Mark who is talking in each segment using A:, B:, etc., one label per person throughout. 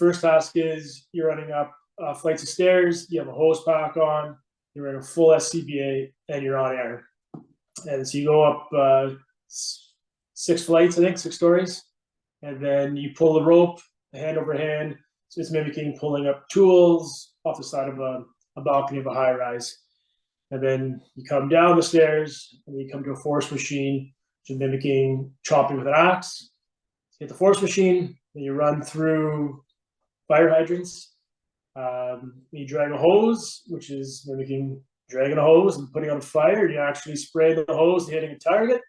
A: first task is you're running up flights of stairs, you have a hose pack on, you're in a full SCBA, and you're on air. And so you go up 6 flights, I think, 6 stories, and then you pull the rope, hand over hand. So it's mimicking pulling up tools off the side of a balcony of a high rise. And then you come down the stairs, and then you come to a force machine, which is mimicking chopping with an axe. You hit the force machine, and you run through fire hydrants. You drag a hose, which is mimicking dragging a hose and putting on a fire. You actually spray the hose, hitting a target.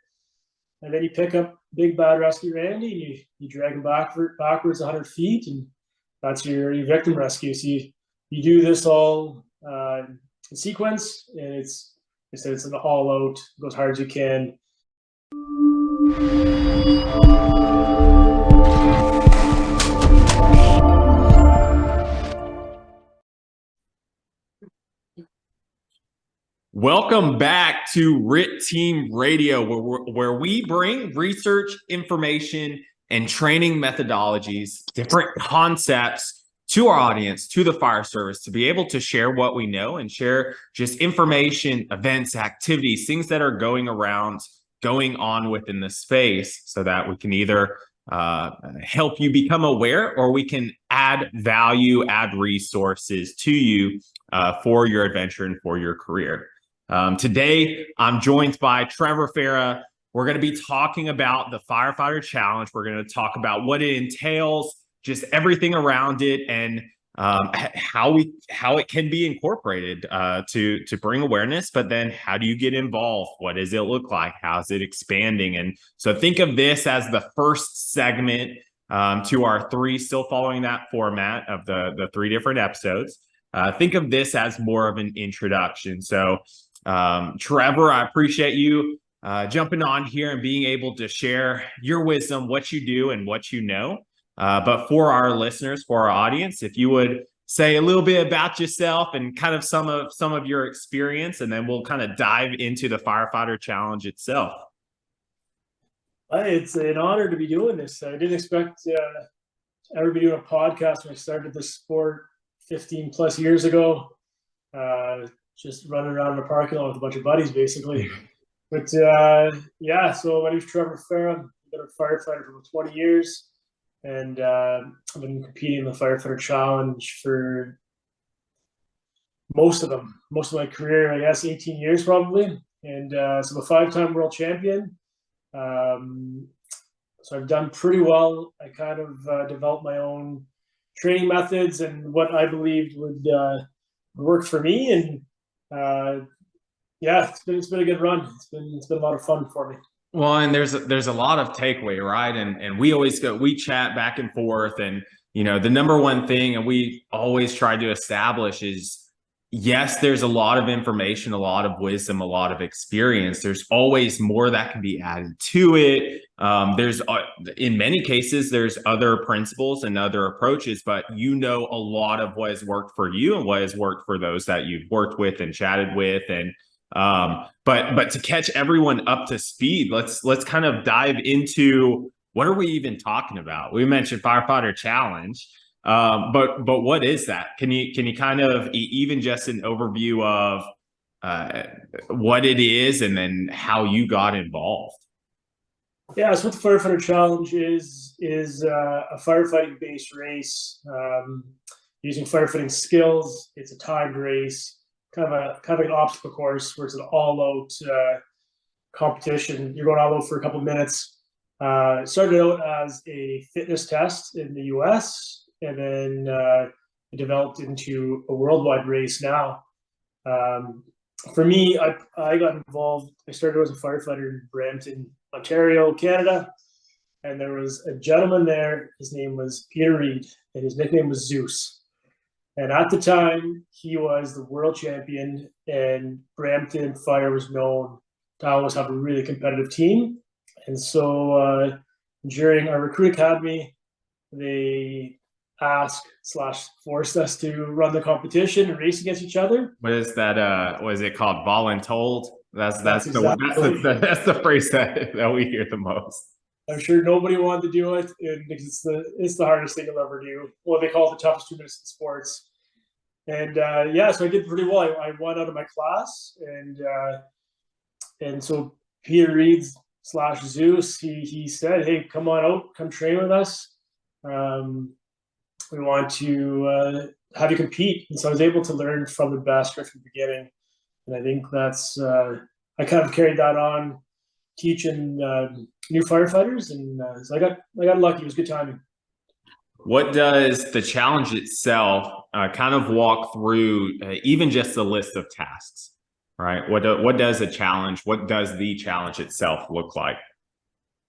A: And then you pick up Big Bad Rescue Randy, and you drag him backwards 100 feet, and that's your victim rescue. So you do this all in sequence, and it's an all-out, go as hard as you can.
B: Welcome back to R.I.T Team Radio, where we bring research, information, and training methodologies, different concepts to our audience, to the fire service, to be able to share what we know and share just information, events, activities, things that are going on within the space, so that we can either help you become aware, or we can add value, add resources to you for your adventure and for your career. Today, I'm joined by Trevor Fera. We're going to be talking about the Firefighter Challenge. We're going to talk about what it entails, just everything around it, and how it can be incorporated to bring awareness. But then, how do you get involved? What does it look like? How's it expanding? And so, think of this as the first segment to our 3, still following that format of the 3 different episodes. Think of this as more of an introduction. So, Trevor, I appreciate you jumping on here and being able to share your wisdom, what you do and what you know. But for our listeners, for our audience, if you would say a little bit about yourself and kind of some of your experience, and then we'll kind of dive into the Firefighter Challenge itself.
A: It's an honor to be doing this. I didn't expect to ever be doing a podcast when I started this sport 15 plus years ago. Just running around in a parking lot with a bunch of buddies, basically. But yeah, so my name's Trevor Fera. I've been a firefighter for about 20 years, and I've been competing in the Firefighter Challenge for most of my career, I guess 18 years probably. And so I'm a 5-time world champion. So I've done pretty well. I kind of developed my own training methods and what I believed would work for me, and yeah, it's been a good run. It's been a lot of fun for me.
B: Well, and there's a lot of takeaway, right? And we chat back and forth, and the number one thing, and we always try to establish is, yes, there's a lot of information, a lot of wisdom, a lot of experience. There's always more that can be added to it. There's in many cases, there's other principles and other approaches, but a lot of what has worked for you and what has worked for those that you've worked with and chatted with. And but to catch everyone up to speed, let's kind of dive into, what are we even talking about? We mentioned Firefighter Challenge. But what is that? Can you kind of even just an overview of what it is, and then how you got involved?
A: Yeah, so what the Firefighter Challenge is a firefighting based race using firefighting skills. It's a timed race, kind of an obstacle course where it's an all out competition. You're going all out for a couple of minutes. It started out as a fitness test in the US, and then it developed into a worldwide race now. For me, I got involved. I started as a firefighter in Brampton, Ontario, Canada, and there was a gentleman there. His name was Peter Reed, and his nickname was Zeus. And at the time, he was the world champion, and Brampton Fire was known to always have a really competitive team. And so during our recruit academy, they asked/forced us to run the competition and race against each other.
B: What is that? What is it called? Voluntold? That's
A: exactly.
B: the phrase that we hear the most.
A: I'm sure nobody wanted to do it, and because it's the hardest thing you'll ever do. Well, they call it the toughest 2 minutes in sports. And yeah, so I did pretty well. I won out of my class, and so Peter Reed's slash Zeus, he said, "Hey, come on out, come train with us. Um, we want to have you compete." And so I was able to learn from the best right from the beginning, and I think that's I kind of carried that on, teaching new firefighters, and so I got lucky. It was good timing.
B: What does the challenge itself kind of walk through, even just the list of tasks, right? What does a challenge, what does the challenge itself look like?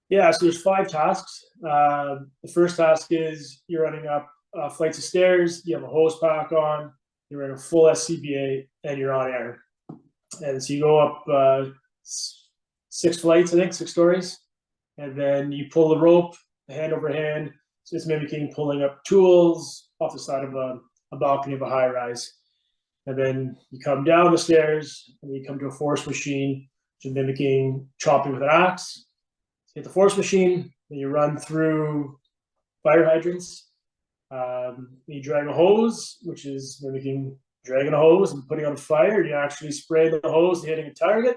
A: Yeah, so there's 5 tasks. The first task is you're running up flights of stairs. You have a hose pack on. You're in a full SCBA, and you're on air. And so you go up 6 flights, I think, 6 stories, and then you pull the rope hand over hand. So it's mimicking pulling up tools off the side of a balcony of a high rise. And then you come down the stairs, and you come to a force machine, which is mimicking chopping with an axe. Hit the force machine, then you run through fire hydrants. You drag a hose, which is mimicking dragging a hose and putting on fire. You actually spray the hose, hitting a target,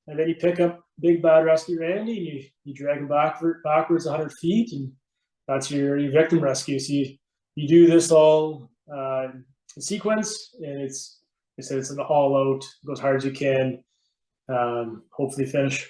A: and then you pick up Big Bad Rescue Randy, and you drag him backwards 100 feet, and that's your victim rescue. So you do this all in sequence, and it's an all out, go as hard as you can, hopefully finish.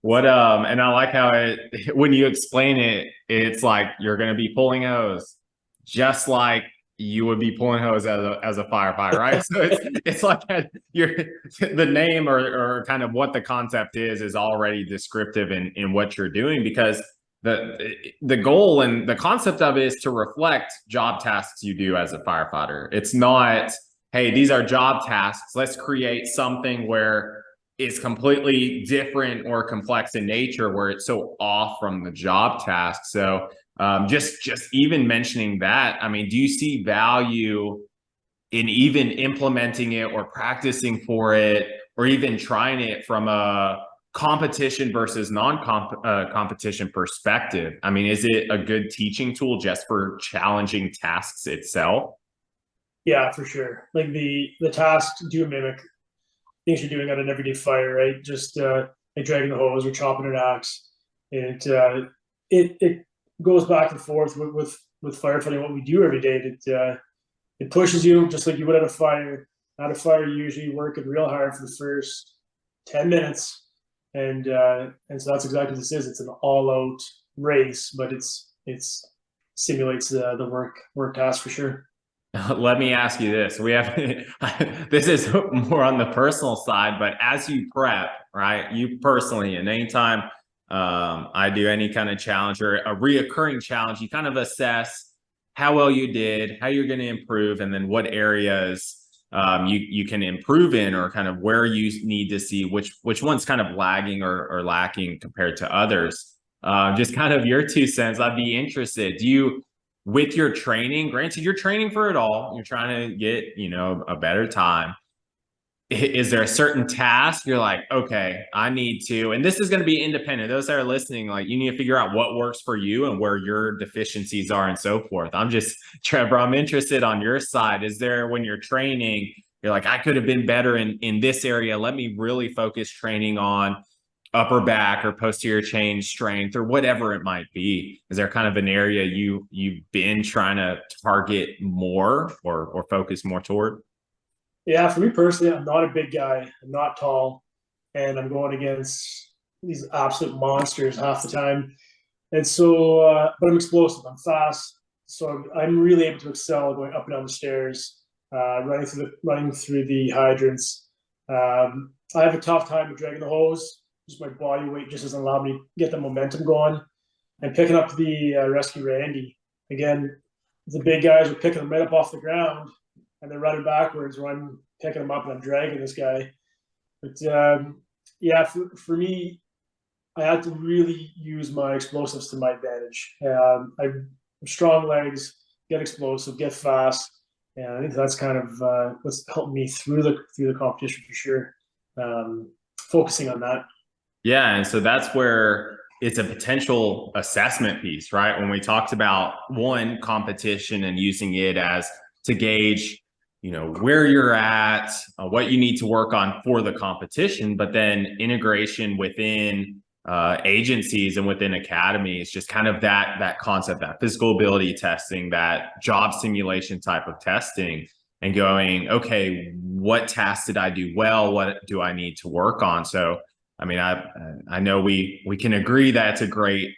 B: And I like how when you explain it, it's like you're going to be pulling hose, just like you would be pulling hose as a firefighter, right? So it's like the name or kind of what the concept is already descriptive in what you're doing, because the goal and the concept of it is to reflect job tasks you do as a firefighter. It's not, hey, these are job tasks, let's create something where it's completely different or complex in nature, where it's so off from the job task. So just even mentioning that, I mean, do you see value in even implementing it or practicing for it, or even trying it from a competition versus non-competition perspective? I mean, is it a good teaching tool just for challenging tasks itself?
A: Yeah, for sure. Like the tasks do mimic things you're doing on an everyday fire, right? Just like dragging the hose or chopping an axe. And it goes back and forth with firefighting, what we do every day. It pushes you just like you would at a fire. At a fire, you usually working real hard for the first 10 minutes, and so that's exactly what this is. It's an all-out race, but it's simulates the work task for sure.
B: Let me ask you this. We have this is more on the personal side, but as you prep, right? You personally, and anytime I do any kind of challenge or a reoccurring challenge, you kind of assess how well you did, how you're going to improve, and then what areas you can improve in, or kind of where you need to see which one's kind of lagging or lacking compared to others. Just kind of your 2 cents. I'd be interested. Do you, with your training, granted you're training for it all, you're trying to get, a better time, is there a certain task you're like, okay, I need to, and this is going to be independent, those that are listening, like, you need to figure out what works for you and where your deficiencies are and so forth. Trevor, I'm interested on your side. Is there, when you're training, you're like, I could have been better in this area, let me really focus training on upper back or posterior chain strength or whatever it might be? Is there kind of an area you've been trying to target more or focus more toward?
A: Yeah, for me personally, I'm not a big guy. I'm not tall, and I'm going against these absolute monsters half the time. And so, but I'm explosive. I'm fast, so I'm really able to excel going up and down the stairs, running through the hydrants. I have a tough time with dragging the hose. Just my body weight just doesn't allow me to get the momentum going. And picking up the rescue Randy, again, the big guys are picking them right up off the ground, and they're running backwards where I'm picking them up and I'm dragging this guy. But yeah, for me, I had to really use my explosives to my advantage. I'm strong legs, get explosive, get fast, and I think that's kind of what's helped me through the competition for sure. Focusing on that.
B: Yeah, and so that's where it's a potential assessment piece, right? When we talked about one competition and using it as to gauge, where you're at, what you need to work on for the competition, but then integration within agencies and within academies, just kind of that concept, that physical ability testing, that job simulation type of testing, and going, okay, what tasks did I do well? What do I need to work on? So, I mean, I know we can agree that it's a great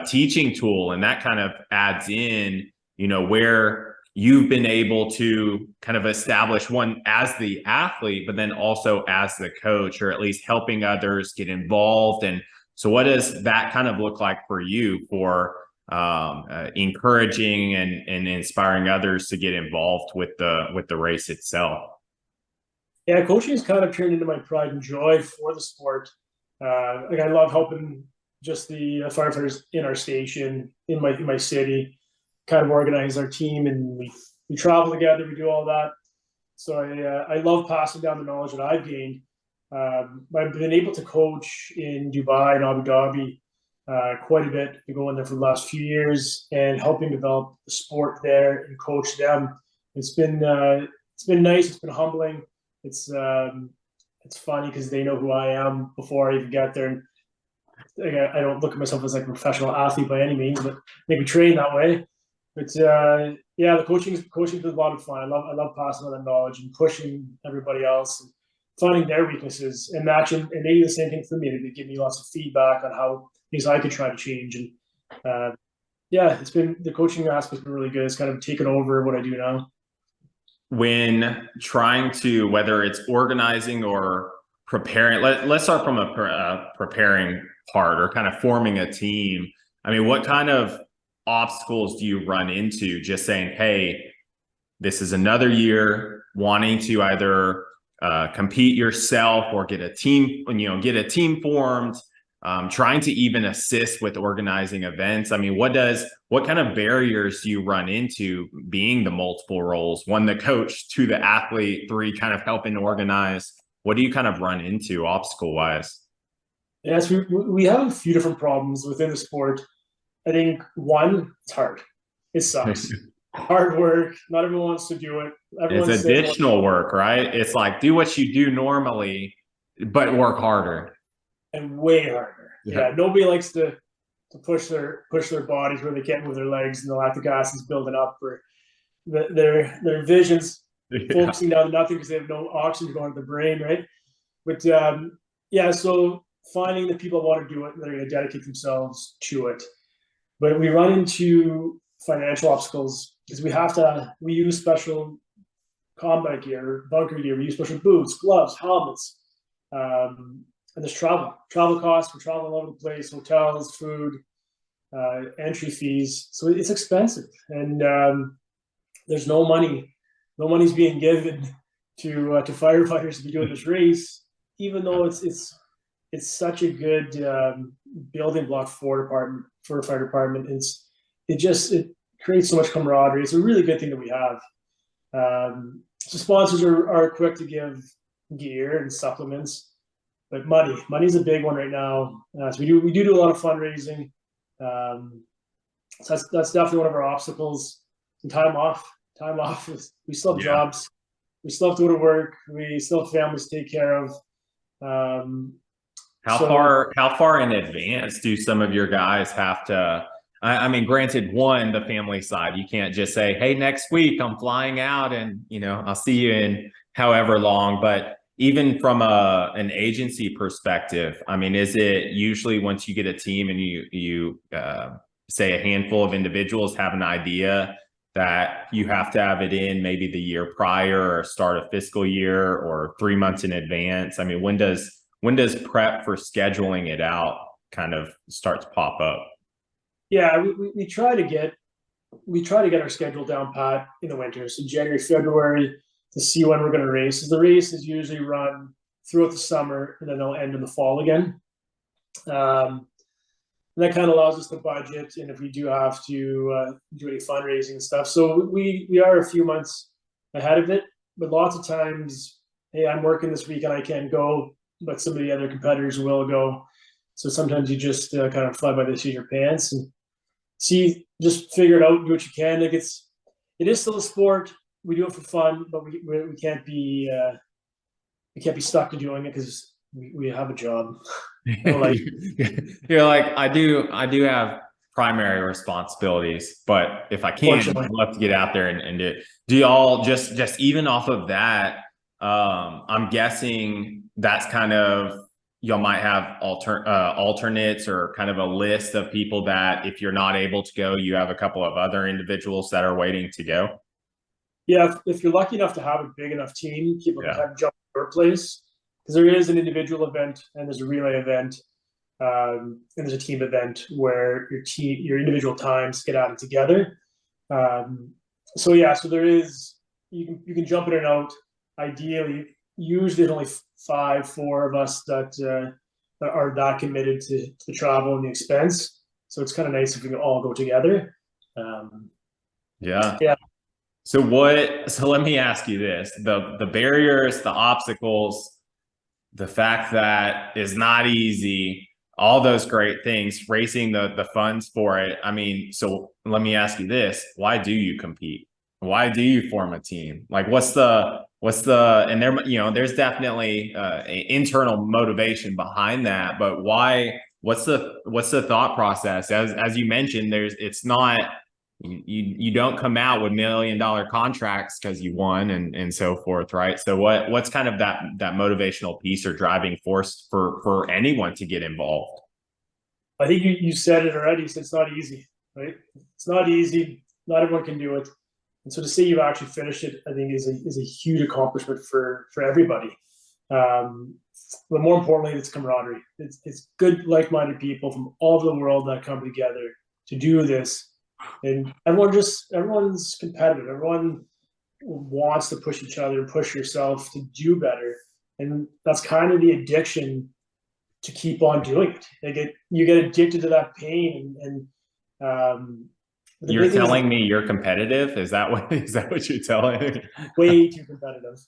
B: teaching tool, and that kind of adds in, where you've been able to kind of establish one as the athlete, but then also as the coach, or at least helping others get involved. And so what does that kind of look like for you for encouraging and inspiring others to get involved with the race itself?
A: Yeah, coaching has kind of turned into my pride and joy for the sport. Like, I love helping just the firefighters in our station, in my city, kind of organize our team, and we travel together, we do all that. So I love passing down the knowledge that I've gained. I've been able to coach in Dubai and Abu Dhabi quite a bit. I've been going there for the last few years and helping develop the sport there and coach them. It's been nice. It's been humbling. It's funny because they know who I am before I even get there. And I don't look at myself as like a professional athlete by any means, but maybe train that way. But yeah, the coaching is a lot of fun. I love passing on that knowledge and pushing everybody else and finding their weaknesses and matching. And they do the same thing for me. They give me lots of feedback on how things I could try to change. And yeah, the coaching aspect's been really good. It's kind of taken over what I do now.
B: When trying to, whether it's organizing or preparing, let's start from a preparing part, or kind of forming a team. I mean, what kind of obstacles do you run into just saying, hey, this is another year, wanting to either compete yourself or get a team formed, trying to even assist with organizing events? I mean, what kind of barriers do you run into being the multiple roles? One, the coach; two, the athlete; three, kind of helping organize. What do you kind of run into obstacle wise?
A: Yes, we have a few different problems within the sport. I think one, it's hard. It sucks. Hard work. Not everyone wants to do it. Everyone
B: It's additional work, right? It's like, do what you do normally, but work harder.
A: And way harder. Yeah, nobody likes to push their bodies where they can't move their legs, and the lactic acid is building up, or their vision's focusing down to nothing because they have no oxygen going to the brain, right? But yeah, so finding the people that want to do it, they're going to dedicate themselves to it. But we run into financial obstacles because we use special combat gear, bunker gear. We use special boots, gloves, helmets, and there's travel costs. We're traveling all over the place, hotels, food, entry fees. So it's expensive, and there's no money. No money's being given to firefighters to be doing this race, even though it's such a good building block for a fire department. It creates so much camaraderie. It's a really good thing that we have. So sponsors are quick to give gear and supplements, but money's a big one right now. So we do a lot of fundraising. So that's definitely one of our obstacles. And time off. We still have jobs. We still have to go to work. We still have families to take care of.
B: How far in advance do some of your guys have to? I mean, granted, the family side, you can't just say, hey, next week I'm flying out and, I'll see you in however long. But even from an agency perspective, I mean, is it usually once you get a team and you say a handful of individuals have an idea that you have to have it in maybe the year prior or start a fiscal year or 3 months in advance? I mean, when does prep for scheduling it out kind of start to pop up?
A: Yeah, we try to get our schedule down pat in the winter. So January, February, to see when we're going to race. The race is usually run throughout the summer, and then they'll end in the fall again. And that kind of allows us to budget, and if we do have to do any fundraising and stuff. So we are a few months ahead of it, but lots of times, hey, I'm working this weekend, I can't go, but some of the other competitors will go. So sometimes you just kind of fly by the seat of your pants and just figure it out, do what you can. Like it is still a sport. We do it for fun, but we can't be stuck to doing it because we have a job. Like,
B: You're like, I do have primary responsibilities, but if I can, I'd love to get out there and do it. Do y'all just even off of that? I'm guessing that's kind of, y'all might have alternates or kind of a list of people that if you're not able to go, you have a couple of other individuals that are waiting to go.
A: Yeah, if you're lucky enough to have a big enough team, people can kind of jump to your place, because there is an individual event and there's a relay event, and there's a team event where your individual times get added together. So there is, you can jump in and out. Ideally, usually there's only 4 of us that are that committed to the travel and the expense. So it's kind of nice if we can all go together.
B: Yeah. So let me ask you this: the barriers, the obstacles, the fact that it's not easy, all those great things, raising the funds for it. I mean, so let me ask you this: why do you compete? Why do you form a team? Like, what's the and there's definitely an internal motivation behind that, but why? What's the thought process? As you mentioned, it's not. You don't come out with $1 million contracts because you won and so forth, right? So what's kind of that motivational piece or driving force for anyone to get involved?
A: I think you said it already. So it's not easy, right? It's not easy. Not everyone can do it, and so to say you've actually finished it, I think is a huge accomplishment for everybody. But more importantly, it's camaraderie. It's good, like-minded people from all over the world that come together to do this. And everyone's competitive. Everyone wants to push each other, push yourself to do better. And that's kind of the addiction to keep on doing it. You get addicted to that pain.
B: You're telling me you're competitive? Is that what you're telling me?
A: Way too competitive.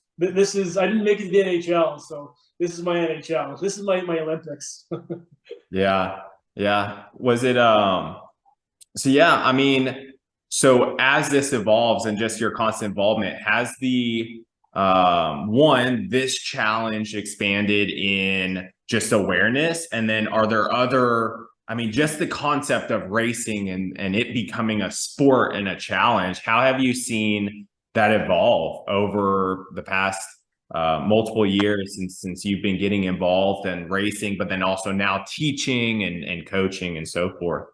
A: I didn't make it to the NHL, so this is my NHL. This is my Olympics.
B: Yeah. Was it so yeah, I mean, so as this evolves and just your constant involvement, has this challenge expanded in just awareness? And then are there other, I mean, just the concept of racing and it becoming a sport and a challenge, how have you seen that evolve over the past multiple years since you've been getting involved and racing, but then also now teaching and coaching and so forth?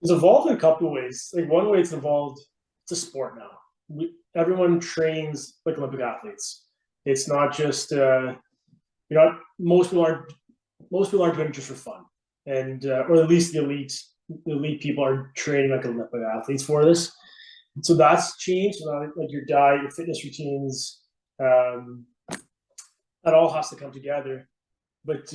A: It's evolved in a couple of ways. Like one way it's evolved, it's a sport now. Everyone trains like Olympic athletes. It's not just most people aren't doing it just for fun, and or at least the elite people are training like Olympic athletes for this. So that's changed. Like your diet, your fitness routines, that all has to come together. But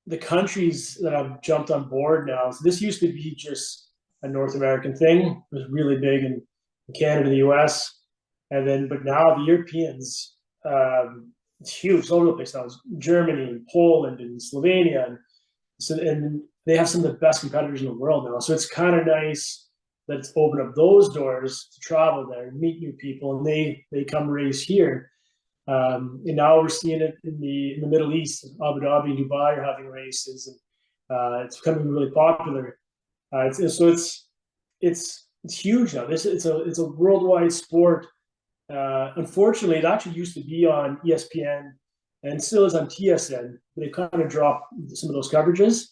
A: the countries that have jumped on board now. So this used to be just a North American thing. It was really big in Canada, the US, but now the Europeans, it's huge. It's all over the place now. It's Germany, and Poland, and Slovenia, and they have some of the best competitors in the world now. So it's kind of nice that it's opened up those doors to travel there, meet new people, and they come race here. And now we're seeing it in the Middle East. Abu Dhabi and Dubai are having races, and it's becoming really popular. It's huge now. It's a worldwide sport. Unfortunately, it actually used to be on ESPN and still is on TSN, but they kind of dropped some of those coverages.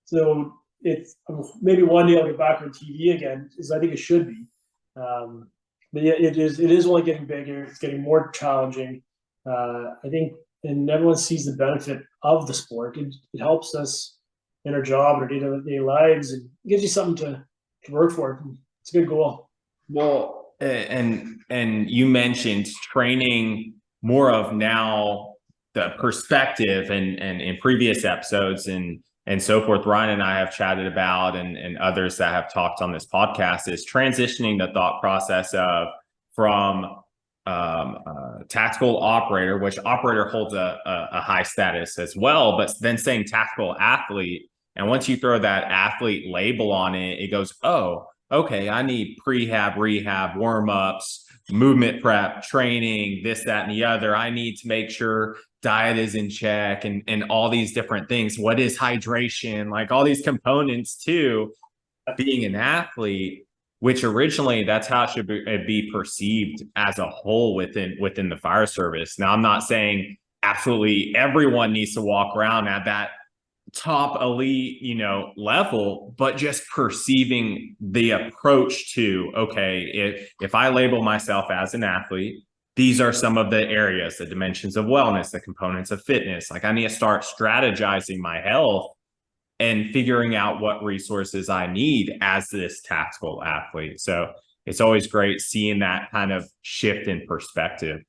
A: So it's maybe one day I'll get back on TV again, as I think it should be. But yeah, it is only getting bigger. It's getting more challenging. I think, and everyone sees the benefit of the sport. It helps us in our job, our day-to-day lives, and it gives you something to work for. It's a good goal.
B: Well, and you mentioned training more of now the perspective and in previous episodes and so forth. Ryan and I have chatted about, and others that have talked on this podcast, is transitioning the thought process of from tactical operator, which operator holds a high status as well, but then saying tactical athlete. And once you throw that athlete label on it, it goes, oh, okay, I need prehab, rehab, warm-ups, movement prep, training, this, that, and the other. I need to make sure diet is in check and all these different things. What is hydration? Like all these components to being an athlete, which originally that's how it should be perceived as a whole within the fire service. Now, I'm not saying absolutely everyone needs to walk around at that top elite, level, but just perceiving the approach to, okay, if I label myself as an athlete, these are some of the areas, the dimensions of wellness, the components of fitness. Like I need to start strategizing my health and figuring out what resources I need as this tactical athlete. So it's always great seeing that kind of shift in perspective.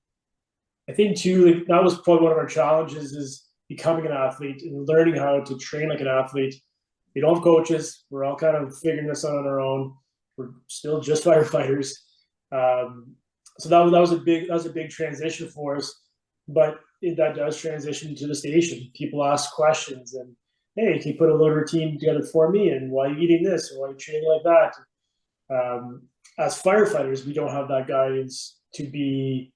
A: I think too, like, that was probably one of our challenges is becoming an athlete and learning how to train like an athlete. We don't have coaches. We're all kind of figuring this out on our own. We're still just firefighters. So that was a big transition for us. But that does transition to the station. People ask questions and, hey, can you put a little routine together for me? And why are you eating this? Or why are you training like that? As firefighters, we don't have that guidance to be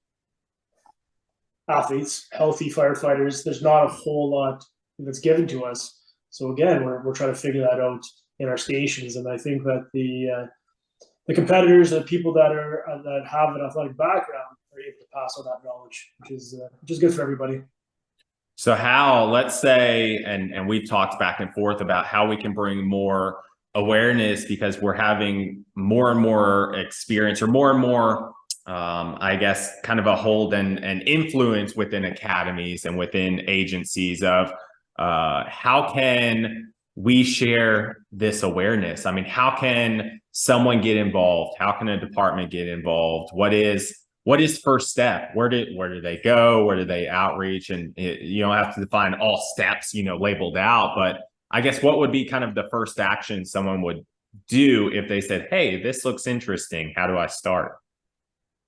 A: athletes, healthy firefighters. There's not a whole lot that's given to us. So again, we're trying to figure that out in our stations. And I think that the competitors, the people that have an athletic background, are able to pass on that knowledge, which is good for everybody.
B: So how, let's say, and we've talked back and forth about how we can bring more awareness because we're having more and more experience or more and more, I guess, kind of a hold and influence within academies and within agencies of how can we share this awareness? I mean, how can someone get involved? How can a department get involved? What is first step? Where do they go? Where do they outreach? And you don't have to define all steps, labeled out, but I guess what would be kind of the first action someone would do if they said, hey, this looks interesting. How do I start?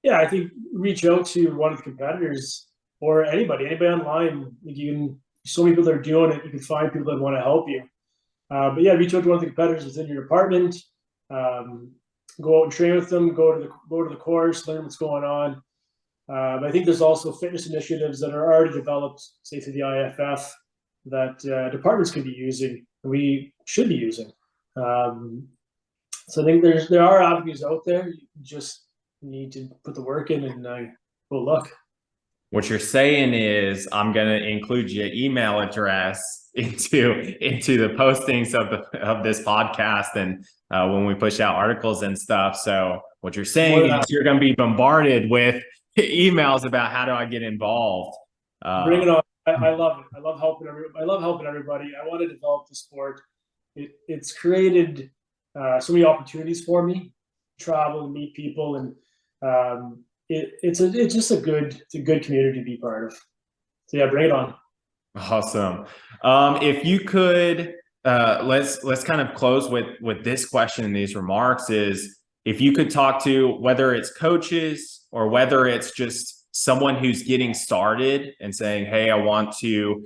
A: Yeah, I think reach out to one of the competitors or anybody online. You can, so many people that are doing it. You can find people that want to help you. But yeah, reach out to one of the competitors within your department. Go out and train with them. Go to the course, learn what's going on. I think there's also fitness initiatives that are already developed, say through the IFF, that departments can be using. We should be using. So I think there are avenues out there. You just need to put the work in and go look.
B: What you're saying is I'm going to include your email address into the postings of this podcast and when we push out articles and stuff. So what you're saying is you're going to be bombarded with emails about how do I get involved.
A: Bring it on. I love it. I love helping everybody. I want to develop the sport. It's created so many opportunities for me, travel and meet people, and it's just a good community to be part of. So yeah, bring it on.
B: Awesome. If you could, let's kind of close with this question and these remarks is if you could talk to whether it's coaches or whether it's just someone who's getting started and saying, hey, I want to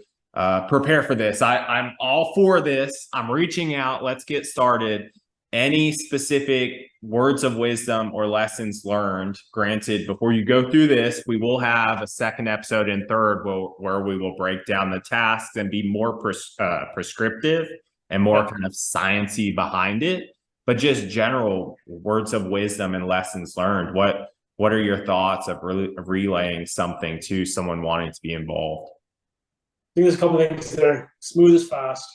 B: prepare for this. I'm all for this. I'm reaching out. Let's get started. Any specific words of wisdom or lessons learned? Granted, before you go through this, we will have a second episode and third where we will break down the tasks and be more prescriptive and more kind of sciencey behind it. But just general words of wisdom and lessons learned. What are your thoughts of relaying something to someone wanting to be involved?
A: I think there's a couple of things there. Smooth is fast.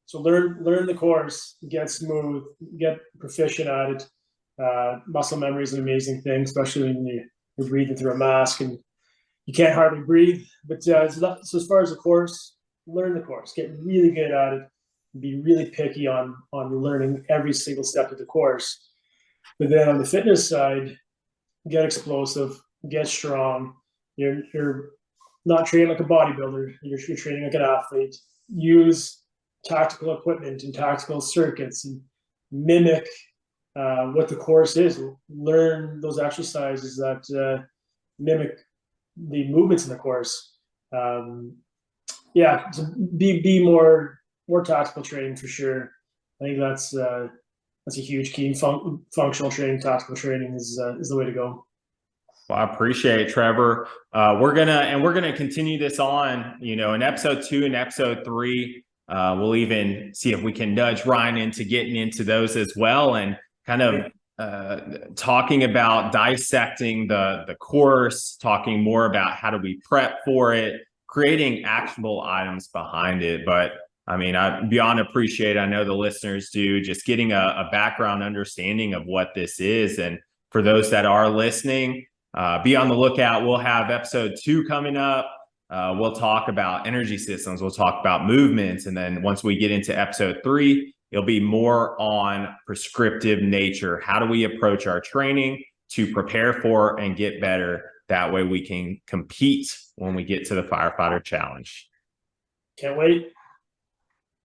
A: So learn the course, get smooth, get proficient at it. Muscle memory is an amazing thing, especially when you're breathing through a mask and you can't hardly breathe. But so as far as the course, learn the course, get really good at it, be really picky on learning every single step of the course. But then on the fitness side, get explosive, get strong. You're not training like a bodybuilder. You're training like an athlete. Use tactical equipment and tactical circuits and mimic what the course is. Learn those exercises that mimic the movements in the course. Yeah, to be more tactical training for sure. I think that's a huge key. Functional training, tactical training is the way to go.
B: Well, I appreciate it, Trevor. We're gonna continue this on, in episode 2 and episode 3. We'll even see if we can nudge Ryan into getting into those as well, and kind of talking about dissecting the course, talking more about how do we prep for it, creating actionable items behind it. But I mean, I beyond appreciate, I know the listeners do, just getting a background understanding of what this is. And for those that are listening, be on the lookout. We'll have episode 2 coming up. We'll talk about energy systems. We'll talk about movements. And then once we get into episode 3, it'll be more on prescriptive nature. How do we approach our training to prepare for and get better? That way we can compete when we get to the Firefighter Challenge.
A: Can't wait.